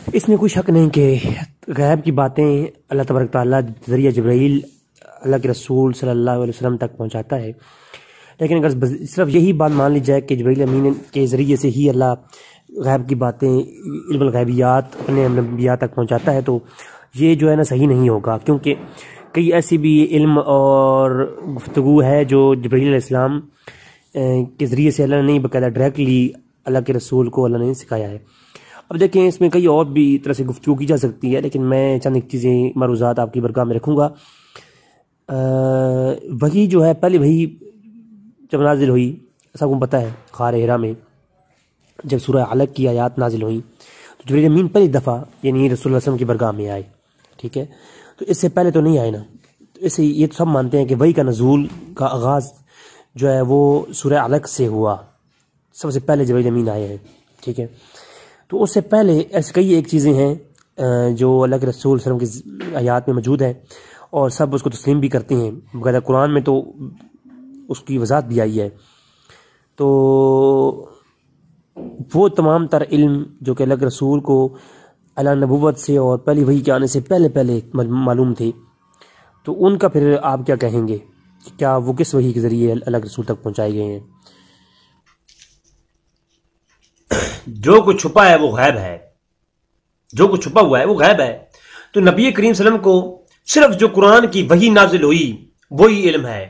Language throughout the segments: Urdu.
اس میں کوئی شک نہیں کہ غیب کی باتیں اللہ تبارک تعالیٰ ذریعہ جبرائیل اللہ کے رسول صلی اللہ علیہ وسلم تک پہنچاتا ہے، لیکن اگر صرف یہی بات مان لی جائے کہ جبرائیل امین کے ذریعے سے ہی اللہ غیب کی باتیں علم الغیبیات اپنے انبیاء تک پہنچاتا ہے تو یہ جو ہے نا صحیح نہیں ہوگا، کیونکہ کئی ایسی بھی علم اور گفتگو ہے جو جبرائیل علیہ السلام کے ذریعے سے اللہ نے نہیں، باقاعدہ ڈائریکٹلی اللہ کے رسول کو اللہ نے سکھایا ہے۔ اب دیکھیں اس میں کئی اور بھی طرح سے گفتگو کی جا سکتی ہے، لیکن میں چند ایک چیزیں معروضات آپ کی برگاہ میں رکھوں گا۔ وہی جو ہے پہلے وہی جب نازل ہوئی، ایسا کو پتہ ہے غار ہرا میں جب سورہ علق کی آیات نازل ہوئیں تو جبرائیل امین پہلی دفعہ یعنی رسول اللہ صلی اللہ علیہ وسلم کی برگاہ میں آئے، ٹھیک ہے، تو اس سے پہلے تو نہیں آئے نا، تو اس سے یہ تو سب مانتے ہیں کہ وہی کا نزول کا آغاز جو ہے وہ سورہ علق سے ہوا، سب سے پہلے جبرائیل امین آئے ہیں، ٹھیک ہے۔ تو اس سے پہلے ایسی کئی ایک چیزیں ہیں جو اللہ کے رسول صلی اللہ علیہ وسلم کی آیات میں موجود ہیں اور سب اس کو تسلیم بھی کرتے ہیں، باقاعدہ قرآن میں تو اس کی وضاحت بھی آئی ہے۔ تو وہ تمام تر علم جو کہ اللہ کے رسول کو اعلان نبوت سے اور پہلی وحی کے آنے سے پہلے معلوم تھے، تو ان کا پھر آپ کیا کہیں گے کہ کیا وہ کس وحی کے ذریعے اللہ کے رسول تک پہنچائے گئے ہیں؟ جو کچھ چھپا ہے وہ غیب ہے، جو کچھ چھپا ہوا ہے وہ غیب ہے۔ تو نبی کریم صلی اللہ علیہ وسلم کو صرف جو قرآن کی وحی نازل ہوئی وہی علم ہے،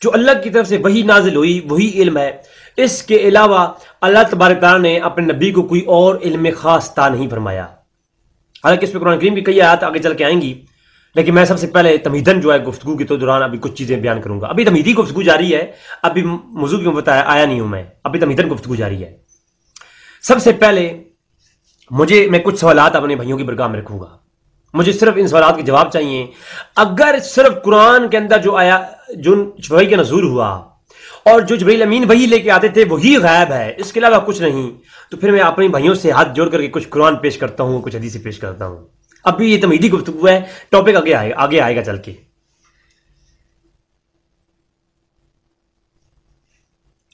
جو اللہ کی طرف سے وحی نازل ہوئی وہی علم ہے۔ اس کے علاوہ اللہ تبارک تعالیٰ نے اپنے نبی کو کوئی اور علم خاص عطا نہیں فرمایا، حالانکہ اس پہ قرآن کریم کی کئی آیات آگے چل کے آئیں گی، لیکن میں سب سے پہلے تمہیدن جو ہے گفتگو کے دوران ابھی کچھ چیزیں بیان کروں گا۔ ابھی تمہیدی گفتگو جاری ہے، ابھی موضوع کیوں بتایا آیا نہیں ہوں میں، ابھی تمہیدن گفتگو جاری ہے۔ سب سے پہلے میں کچھ سوالات اپنے بھائیوں کی برگاہ میں رکھوں گا، مجھے صرف ان سوالات کے جواب چاہیے۔ اگر صرف قرآن کے اندر جو وحی کا نزول ہوا اور جو جبرائیل امین وحی لے کے آتے تھے وہی غیب ہے، اس کے علاوہ کچھ نہیں، تو پھر میں اپنے بھائیوں سے ہاتھ جوڑ کر کے کچھ قرآن پیش کرتا ہوں، کچھ حدیث پیش کرتا ہوں۔ ابھی یہ تمہیدی گفتگو ہے، ٹاپک آگے آئے گا چل کے۔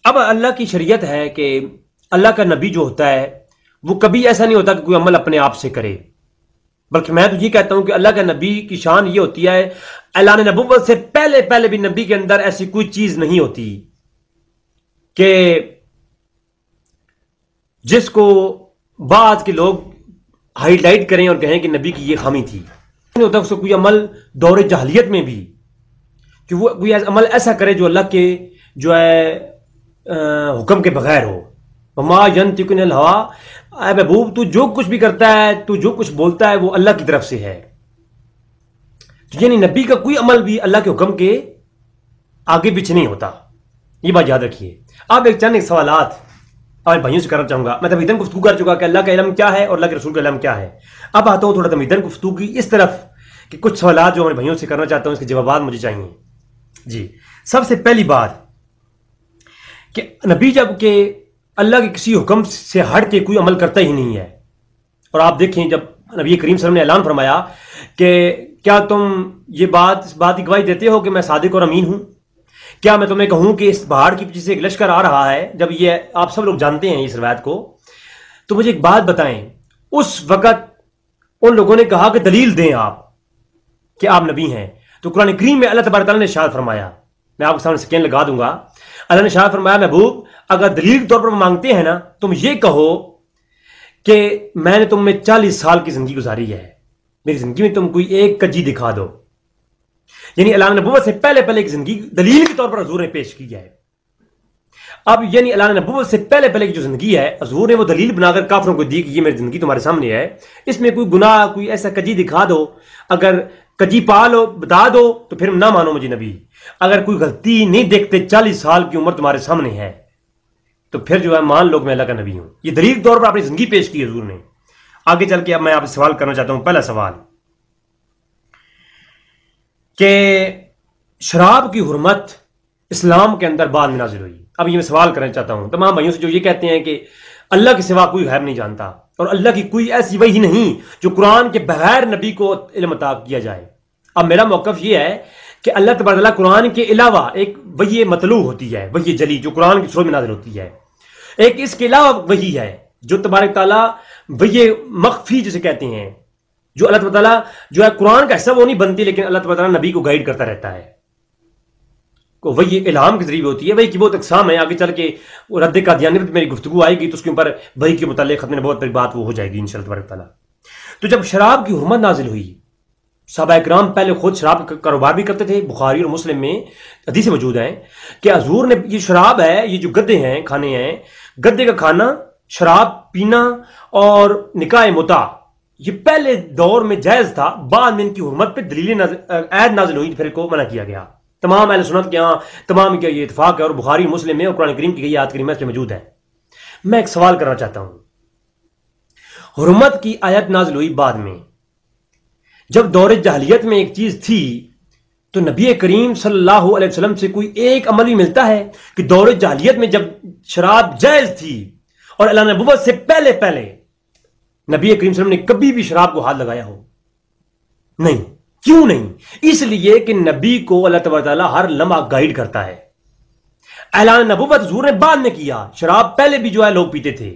اب اللہ کی شریعت ہے کہ اللہ کا نبی جو ہوتا ہے وہ کبھی ایسا نہیں ہوتا کہ کوئی عمل اپنے آپ سے کرے، بلکہ میں تو یہ کہتا ہوں کہ اللہ کا نبی کی شان یہ ہوتی ہے، اعلان نبوت سے پہلے بھی نبی کے اندر ایسی کوئی چیز نہیں ہوتی کہ جس کو بعض کے لوگ ہائی لائٹ کریں اور کہیں کہ نبی کی یہ خامی تھی۔ نہیں ہوتا اس کو کوئی عمل دور جاہلیت میں بھی کہ وہ کوئی عمل ایسا کرے جو اللہ کے جو ہے حکم کے بغیر ہو۔ وما ينطق عن الهوى، اے محبوب تو جو کچھ بھی کرتا ہے، تو جو کچھ بولتا ہے وہ اللہ کی طرف سے ہے۔ تو یعنی نبی کا کوئی عمل بھی اللہ کے حکم کے آگے پیچھے نہیں ہوتا، یہ بات یاد رکھیے۔ اب چند سوالات اور بھائیوں سے کرنا چاہوں گا۔ میں تمہیدن گفتگو کر چکا کہ اللہ کا علم کیا ہے اور اللہ کے رسول کا علم کیا ہے۔ اب آتا ہوں تھوڑا تمہیدن گفتگو کی اس طرف کہ کچھ سوالات جو ہمارے بھائیوں سے کرنا چاہتا ہوں، اس کے جوابات مجھے چاہیے۔ جی، سب سے پہلی بات کہ نبی جب کہ اللہ کے کسی حکم سے ہٹ کے کوئی عمل کرتا ہی نہیں ہے، اور آپ دیکھیں جب نبی کریم صلی اللہ علیہ وسلم نے اعلان فرمایا کہ کیا تم اس بات کی گواہی دیتے ہو کہ میں صادق اور امین ہوں؟ کیا میں تمہیں کہوں کہ اس پہاڑ کی پیچھے سے ایک لشکر آ رہا ہے؟ جب یہ آپ سب لوگ جانتے ہیں اس روایت کو، تو مجھے ایک بات بتائیں، اس وقت ان لوگوں نے کہا کہ دلیل دیں آپ کہ آپ نبی ہیں، تو قرآن کریم میں اللہ تبارک تعالیٰ نے ارشاد فرمایا، میں آپ کے سامنے سکین لگا دوں گا، اللہ نے ارشاد فرمایا محبوب اگر دلیل کے طور پر مانگتے ہیں نا، تم یہ کہو کہ میں نے تم میں 40 سال کی زندگی گزاری ہے، میری زندگی میں تم کوئی ایک کجی دکھا دو۔ یعنی اعلان نبوت سے پہلے ایک زندگی دلیل کے طور پر حضور نے پیش کی ہے۔ اب یعنی اعلان نبوت سے پہلے کی جو زندگی ہے حضور نے وہ دلیل بنا کر کافروں کو دی کہ یہ میری زندگی تمہارے سامنے ہے، اس میں کوئی گناہ کوئی ایسا کجی دکھا دو، اگر کجی پالو بتا دو تو پھر نہ مانو مجھے نبی، اگر کوئی غلطی نہیں دیکھتے 40 سال کی عمر تمہارے سامنے ہے تو پھر جو ہے مان لو میں اللہ کا نبی ہوں۔ یہ دلیل کے طور پر اپنی زندگی پیش کی حضور نے۔ آگے چل کے اب میں آپ سے سوال کرنا چاہتا ہوں، پہلا سوال کہ شراب کی حرمت اسلام کے اندر بعد میں نازل ہوئی۔ اب یہ میں سوال کرنا چاہتا ہوں تمام بھائیوں سے جو یہ کہتے ہیں کہ اللہ کے سوا کوئی غیب نہیں جانتا اور اللہ کی کوئی ایسی وحی نہیں جو قرآن کے بغیر نبی کو علم عطا کیا جائے۔ اب میرا موقف یہ ہے کہ اللہ تبارک تعالیٰ قرآن کے علاوہ ایک وحی مطلوع ہوتی ہے، وحی جلی جو قرآن کی صورت میں نازل ہوتی ہے، ایک اس کے علاوہ وحی ہے جو تبارک تعالیٰ وہ یہ مخفی جسے کہتے ہیں، جو اللہ تعالیٰ جو ہے قرآن کا حصہ وہ نہیں بنتی، لیکن اللہ تعالیٰ نبی کو گائیڈ کرتا رہتا ہے، وہی الہام کے ذریعے ہوتی ہے۔ وہی کی بہت اقسام ہے، آگے چل کے رد قادیانیت میں میری گفتگو آئے گی تو اس کے اوپر وہی کے متعلق ختم بہت بڑی بات وہ ہو جائے گی انشاءاللہ تبارک تعالیٰ۔ تو جب شراب کی حرمت نازل ہوئی، صحابہ کرام پہلے خود شراب کا کاروبار بھی کرتے تھے، بخاری اور مسلم میں حدیثیں موجود ہیں کہ حضور نے یہ شراب ہے، یہ جو گدے ہیں کھانے ہیں، گدے کا کھانا، شراب پینا اور نکاح متع یہ پہلے دور میں جائز تھا، بعد میں ان کی حرمت پہ دلیل عید نازل ہوئی، پھر کو منع کیا گیا۔ تمام اہل سنت کے ہاں تمام کا یہ اتفاق ہے، اور بخاری مسلم میں اور قرآن کریم کی آیات کریمہ اس میں موجود ہے۔ میں ایک سوال کرنا چاہتا ہوں، حرمت کی آیت نازل ہوئی بعد میں، جب دور جاہلیت میں ایک چیز تھی تو نبی کریم صلی اللہ علیہ وسلم سے کوئی ایک عمل بھی ملتا ہے کہ دور جاہلیت میں جب شراب جائز تھی اور اعلان نبوت سے پہلے نبی کریم صلی اللہ علیہ وسلم نے کبھی بھی شراب کو ہاتھ لگایا ہو؟ نہیں۔ کیوں نہیں؟ اس لیے کہ نبی کو اللہ تبارک تعالیٰ ہر لمحہ گائیڈ کرتا ہے۔ اعلان نبوت حضور نے بعد میں کیا، شراب پہلے بھی جو ہے لوگ پیتے تھے،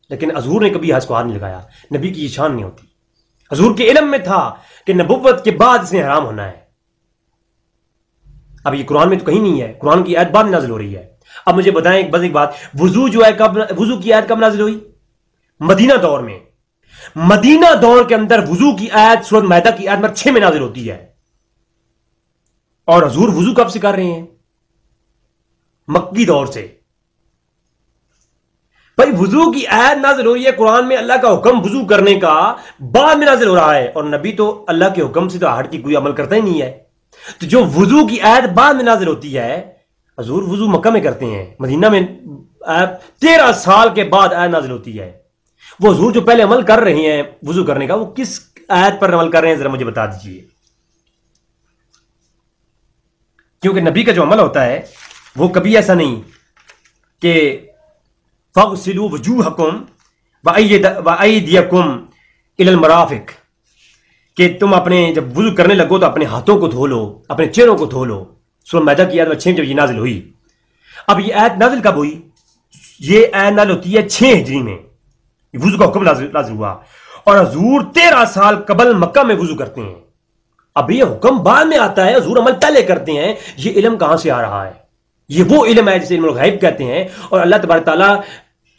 لیکن حضور نے کبھی ہاتھ کو ہاتھ نہیں لگایا۔ نبی کی یہ شان نہیں ہوتی، حضور کے علم میں تھا کہ نبوت کے بعد اس نے حرام ہونا ہے۔ اب یہ قرآن میں تو کہیں نہیں ہے، قرآن کی آیت بعد میں نازل ہو رہی ہے۔ اب مجھے بتائیں بس ایک بات، وضو جو ہے وضو کی آیت کب نازل ہوئی؟ مدینہ دور میں۔ مدینہ دور کے اندر وضو کی آیت سورۃ مائدہ کی آیت نمبر 6 میں نازل ہوتی ہے، اور حضور وضو کب سے کر رہے ہیں؟ مکی دور سے۔ بھائی وضو کی آیت نازل ہو رہی ہے قرآن میں، اللہ کا حکم وضو کرنے کا بعد میں نازل ہو رہا ہے، اور نبی تو اللہ کے حکم سے تو ہٹ کے کوئی عمل کرتا ہی نہیں ہے۔ تو جو وضو کی آیت بعد میں نازل ہوتی ہے، حضور وضو مکہ میں کرتے ہیں، مدینہ میں 13 سال کے بعد آیت نازل ہوتی ہے۔ وہ حضور جو پہلے عمل کر رہے ہیں وضو کرنے کا، وہ کس آیت پر عمل کر رہے ہیں ذرا مجھے بتا دیجئے، کیونکہ نبی کا جو عمل ہوتا ہے وہ کبھی ایسا نہیں کہ فَاغْسِلُوا وُجُوهَكُمْ وَأَيْدِيَكُمْ إِلَى الْمَرَافِقِ، کہ تم اپنے جب وضو کرنے لگو تو اپنے ہاتھوں کو دھو لو، اپنے چہروں کو دھو لو۔ سورۃ مائدہ کی آیت 6 جب یہ نازل ہوئی۔ اب یہ آیت نازل کب ہوئی؟ یہ آیت نازل ہوتی ہے 6 ہجری میں، وضو کا حکم نازل ہوا، اور حضور 13 سال قبل مکہ میں وضو کرتے ہیں۔ اب یہ حکم بعد میں آتا ہے، حضور عمل پہلے کرتے ہیں۔ یہ علم کہاں سے آ رہا ہے؟ یہ وہ علم ہے جسے علم الغیب کہتے ہیں، اور اللہ تبارک تعالیٰ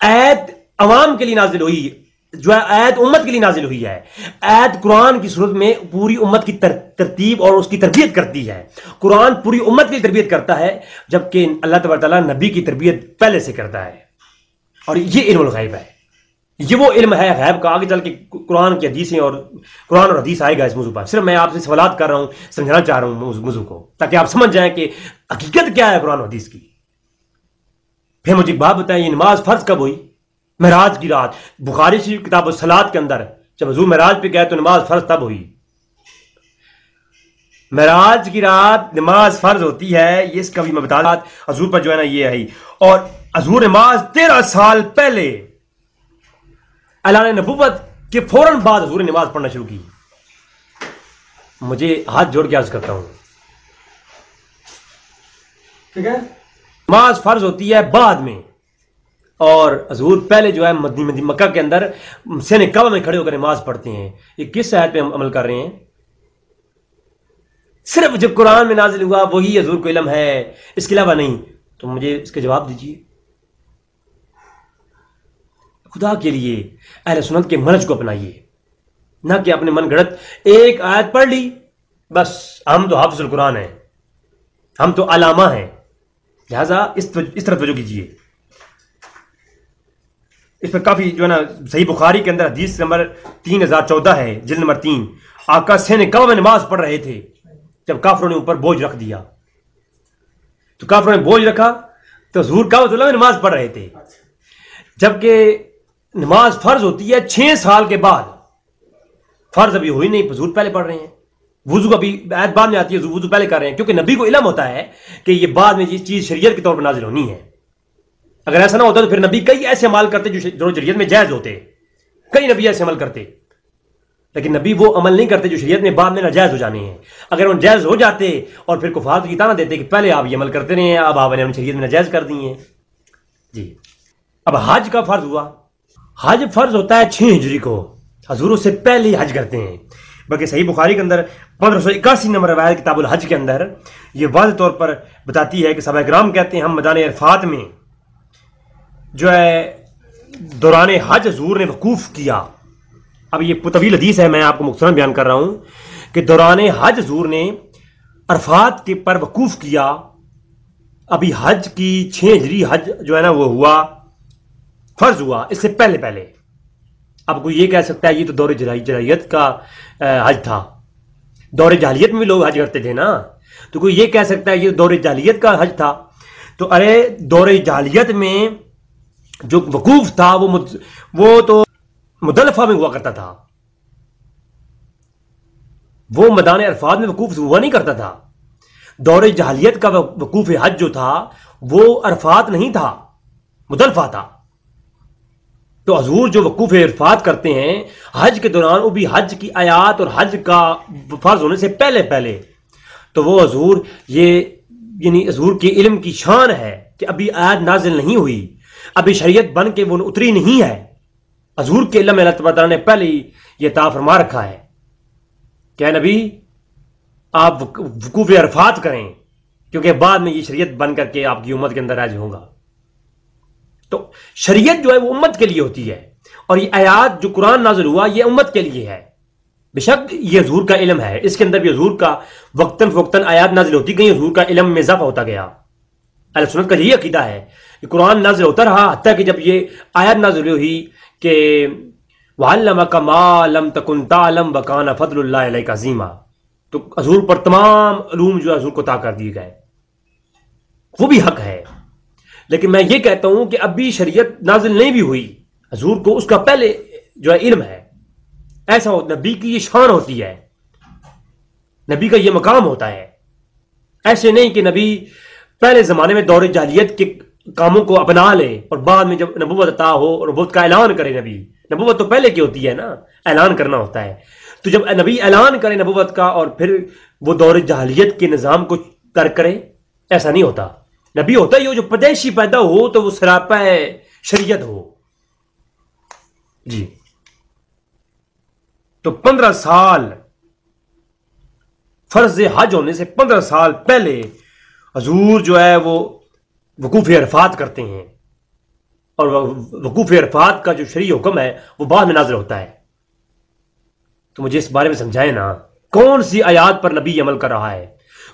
آیت عوام کے لیے نازل ہوئی، جو ہے آیت امت کے لیے نازل ہوئی ہے۔ آیت قرآن کی صورت میں پوری امت کی ترتیب اور اس کی تربیت کرتی ہے۔ قرآن پوری امت کی تربیت کرتا ہے، جبکہ اللہ تبارک تعالیٰ نبی کی تربیت پہلے سے کرتا ہے، اور یہ علم الغیب ہے۔ یہ وہ علم ہے غیب کا، آگے چل کے قرآن کی حدیثیں اور قرآن اور حدیث آئے گا اس موضوع پر۔ صرف میں آپ سے سوالات کر رہا ہوں، سمجھانا چاہ رہا ہوں موضوع کو، تاکہ آپ سمجھ جائیں کہ حقیقت کیا ہے قرآن اور حدیث کی۔ پھر مجھے ایک بات بتائیں، یہ نماز فرض کب ہوئی؟ معراج کی رات۔ بخاری شریف کتاب الصلاۃ کے اندر جب حضور معراج پہ گئے تو نماز فرض تب ہوئی۔ معراج کی رات نماز فرض ہوتی ہے، یہ اس کا بھی میں بتا رہا، حضور پر جو ہے نا یہ ہے، اور حضور نماز 13 سال پہلے اعلان نبوت کے فوراً بعد حضور نے نماز پڑھنا شروع کی۔ مجھے ہاتھ جوڑ کے عرض کرتا ہوں، ٹھیک ہے، نماز فرض ہوتی ہے بعد میں، اور حضور پہلے جو ہے مکہ کے اندر سین کعبہ میں کھڑے ہو کر نماز پڑھتے ہیں۔ یہ کس آیت پہ عمل کر رہے ہیں؟ صرف جب قرآن میں نازل ہوا وہی حضور کو علم ہے، اس کے علاوہ نہیں۔ تو مجھے اس کے جواب دیجیے، خدا کے لیے اہل سنت کے منہج کو اپنائیے، نہ کہ اپنے من گھڑت ایک آیت پڑھ لی بس ہم تو حافظ القرآن ہیں، ہم تو علامہ ہیں، لہذا اس طرح توجہ کیجیے۔ اس پر کافی جو ہے نا صحیح بخاری کے اندر حدیث نمبر 3014 ہے، جلد نمبر 3، آقا سین کعبہ میں نماز پڑھ رہے تھے جب کافروں نے اوپر بوجھ رکھ دیا، تو کافروں نے بوجھ رکھا تو حضور کعبۃ اللہ میں نماز پڑھ رہے تھے، جبکہ نماز فرض ہوتی ہے 6 سال کے بعد۔ فرض ابھی ہوئی نہیں، حضور پہلے پڑھ رہے ہیں۔ وضو کا بھی آیت بعد میں آتی ہے، وضو پہلے کر رہے ہیں، کیونکہ نبی کو علم ہوتا ہے کہ یہ بعد میں یہ چیز شریعت کے طور پر نازل ہونی ہے۔ اگر ایسا نہ ہوتا تو پھر نبی کئی ایسے عمل کرتے جو شریعت میں جائز ہوتے، کئی نبی ایسے عمل کرتے، لیکن نبی وہ عمل نہیں کرتے جو شریعت میں بعد میں ناجائز ہو جانے ہیں۔ اگر وہ جائز ہو جاتے اور پھر کفار کو یہ طعنہ دیتے کہ پہلے آپ یہ عمل کرتے رہے ہیں، اب آپ نے شریعت میں ناجائز کر دی ہیں۔ جی اب حج کا فرض ہوا، حج فرض ہوتا ہے 6 ہجری کو، حضور اس سے پہلے ہی حج کرتے ہیں، بلکہ صحیح بخاری کے اندر 1581 نمبر روایت کتاب الحج کے اندر یہ واضح طور پر بتاتی ہے کہ صحابہ کرام کہتے ہیں ہم میدان عرفات میں جو ہے دوران حج حضور نے وقوف کیا. اب یہ طویل حدیث ہے، میں آپ کو مختصراً بیان کر رہا ہوں کہ دوران حج حضور نے عرفات کے پر وقوف کیا. ابھی حج کی 6 ہجری حج جو ہے نا وہ ہوا، فرض ہوا اس سے پہلے. اب کوئی یہ کہہ سکتا ہے یہ تو دور جاہلیت کا حج تھا، دور جاہلیت میں بھی لوگ حج کرتے تھے نا، تو کوئی یہ کہہ سکتا ہے یہ دور جاہلیت کا حج تھا. تو ارے دور جاہلیت میں جو وقوف تھا وہ تو مزدلفہ میں ہوا کرتا تھا، وہ میدان عرفات میں وقوف ہوا نہیں کرتا تھا. دور جاہلیت کا وقوف حج جو تھا وہ عرفات نہیں تھا، مزدلفہ تھا. تو حضور جو وقوف عرفات کرتے ہیں حج کے دوران، وہ بھی حج کی آیات اور حج کا فرض ہونے سے پہلے، تو وہ حضور یہ یعنی حضور کے علم کی شان ہے کہ ابھی آیات نازل نہیں ہوئی، ابھی شریعت بن کے وہ اتری نہیں ہے. حضور کے علم میں اللہ تعالیٰ نے پہلے ہی یہ عطا فرما رکھا ہے کہ اے نبی آپ وقوف عرفات کریں، کیونکہ بعد میں یہ شریعت بن کر کے آپ کی امت کے اندر راج ہوگا. تو شریعت جو ہے وہ امت کے لیے ہوتی ہے، اور یہ آیات جو قرآن نازل ہوا یہ امت کے لیے ہے. بے شک یہ حضور کا علم ہے، اس کے اندر بھی حضور کا وقتاً فوقتاً آیات نازل ہوتی گئی، حضور کا علم میں اضافہ ہوتا گیا. اہل سنت کا یہی عقیدہ ہے کہ قرآن نازل ہوتا رہا حتیٰ کہ جب یہ آیات نازل ہوئی کہ وَعَلَّمَكَ مَا لَمْ تَكُنْ تَعْلَمْ وَكَانَ فَضْلُ اللَّهِ عَلَيْكَ عَظِيمًا، تو حضور پر تمام علوم جو حضور کو عطا کر دیے گئے، وہ بھی حق ہے. لیکن میں یہ کہتا ہوں کہ ابھی شریعت نازل نہیں بھی ہوئی، حضور کو اس کا پہلے جو ہے علم ہے. ایسا نبی کی یہ شان ہوتی ہے، نبی کا یہ مقام ہوتا ہے. ایسے نہیں کہ نبی پہلے زمانے میں دور جاہلیت کے کاموں کو اپنا لے اور بعد میں جب نبوت عطا ہو اور نبوت کا اعلان کرے. نبوت تو پہلے کی ہوتی ہے نا، اعلان کرنا ہوتا ہے. تو جب نبی اعلان کرے نبوت کا اور پھر وہ دور جاہلیت کے نظام کو ترک کرے، ایسا نہیں ہوتا. نبی ہوتا ہی ہو جو پیدائشی پیدا ہو تو وہ سراپا شریعت ہو. جی تو 15 سال فرض حج ہونے سے 15 سال پہلے حضور جو ہے وہ وقوف عرفات کرتے ہیں، اور وقوف عرفات کا جو شرعی حکم ہے وہ بعد میں نازل ہوتا ہے. تو مجھے اس بارے میں سمجھائے نا، کون سی آیات پر نبی عمل کر رہا ہے،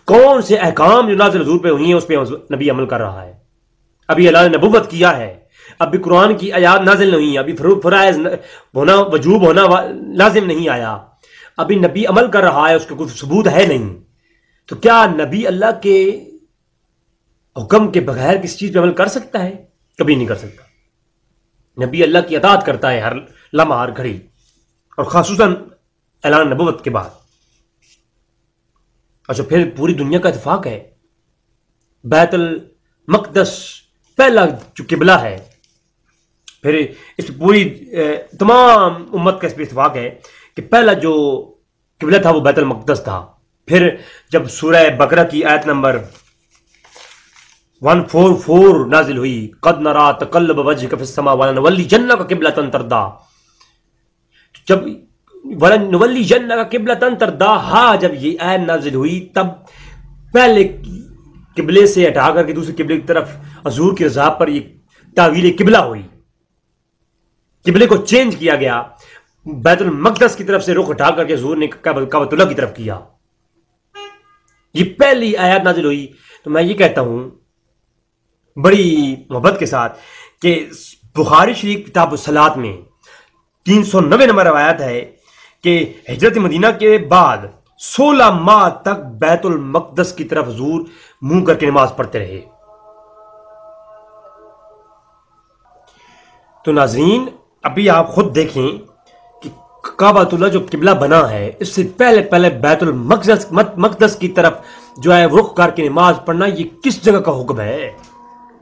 کون سے احکام جو نازل حضور پہ ہوئی ہیں اس پہ نبی عمل کر رہا ہے. ابھی اللہ نے نبوت کیا ہے، ابھی قرآن کی آیات نازل نہیں ہیں، ابھی فرائض ہونا وجوب ہونا لازم نہیں آیا، ابھی نبی عمل کر رہا ہے، اس کا کوئی ثبوت ہے نہیں. تو کیا نبی اللہ کے حکم کے بغیر کسی چیز پہ عمل کر سکتا ہے؟ کبھی نہیں کر سکتا. نبی اللہ کی اطاعت کرتا ہے ہر لمحہ ہر گھڑی، اور خصوصاً اعلان نبوت کے بعد. اچھا پھر پوری دنیا کا اتفاق ہے، بیت المقدس پہلا جو قبلہ ہے، پھر اس پوری تمام امت کا اس پہ اتفاق ہے کہ پہلا جو قبلہ تھا وہ بیت المقدس تھا. پھر جب سورہ بقرہ کی آیت نمبر 144 نازل ہوئی، قد نرا تقلب وجهك في السماء ولنولينك قبلة ترضاها، جب ولنولينك قبلة ترضاها جب یہ آیت نازل ہوئی تب پہلے قبلے سے ہٹا کر کے دوسرے قبلے کی طرف حضور کی رضا پر یہ تعویل قبلہ ہوئی، قبلے کو چینج کیا گیا، بیت المقدس کی طرف سے رخ ہٹا کر کے حضور نے کعبۃ اللہ کی طرف کیا. یہ پہلی آیات نازل ہوئی. تو میں یہ کہتا ہوں بڑی محبت کے ساتھ کہ بخاری شریف کتاب الصلاۃ میں 390 نمبر روایت ہے کہ ہجرت مدینہ کے بعد 16 ماہ تک بیت المقدس کی طرف حضور منہ کر کے نماز پڑھتے رہے. تو ناظرین ابھی آپ خود دیکھیں کہ کعبۃ اللہ جو قبلہ بنا ہے اس سے پہلے بیت المقدس کی طرف جو ہے رخ کر کے نماز پڑھنا یہ کس جگہ کا حکم ہے؟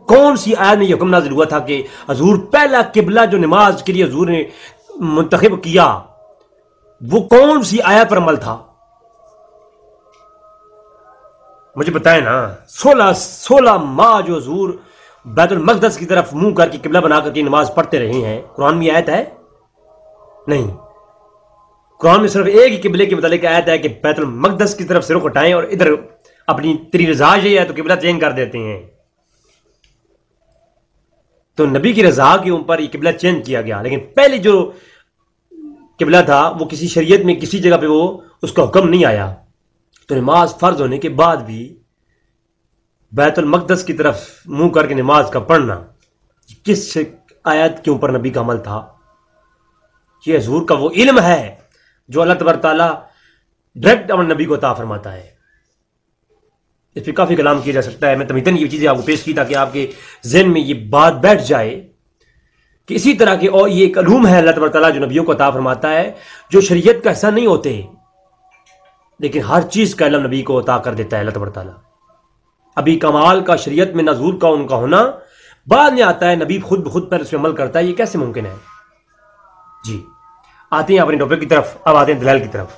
کون سی آیت میں یہ حکم نازل ہوا تھا کہ حضور پہلا قبلہ جو نماز کے لیے حضور نے منتخب کیا وہ کون سی آیت پر عمل تھا؟ مجھے بتائیں نا. 16 ماہ جو حضور بیت المقدس کی طرف منہ کر کے قبلہ بنا کر کے نماز پڑھتے رہے ہیں؟ قرآن میں آیت ہے نہیں. قرآن میں صرف ایک ہی قبلے کے متعلق آیت ہے کہ بیت المقدس کی طرف سے رخ ہٹائیں اور ادھر اپنی تیری رضا یہ ہے تو قبلہ چینج کر دیتے ہیں. تو نبی کی رضا کے اوپر یہ قبلہ چینج کیا گیا، لیکن پہلے جو قبلہ تھا وہ کسی شریعت میں کسی جگہ پہ وہ اس کا حکم نہیں آیا. تو نماز فرض ہونے کے بعد بھی بیت المقدس کی طرف منہ کر کے نماز کا پڑھنا کس آیت کے اوپر نبی کا عمل تھا؟ یہ حضور کا وہ علم ہے جو اللہ تبارک تعالیٰ ڈائریکٹ اپنے نبی کو عطا فرماتا ہے. اس پہ کافی کلام کیا جا سکتا ہے. میں تمہیدن یہ چیزیں آپ کو پیش کی تاکہ آپ کے ذہن میں یہ بات بیٹھ جائے کہ اسی طرح کے اور یہ ایک علوم ہے اللہ تبارک تعالیٰ جو نبیوں کو عطا فرماتا ہے، جو شریعت کا حصہ نہیں ہوتے، لیکن ہر چیز کا علم نبی کو عطا کر دیتا ہے اللہ تبارک تعالیٰ. ابھی کمال کا شریعت میں نزول کا ان کا ہونا بعد میں آتا ہے، نبی خود بخود پر اس پہ عمل کرتا ہے. یہ کیسے ممکن ہے؟ جی آتے ہیں اپنے ٹاپک کی طرف. اب آتے ہیں دلائل کی طرف.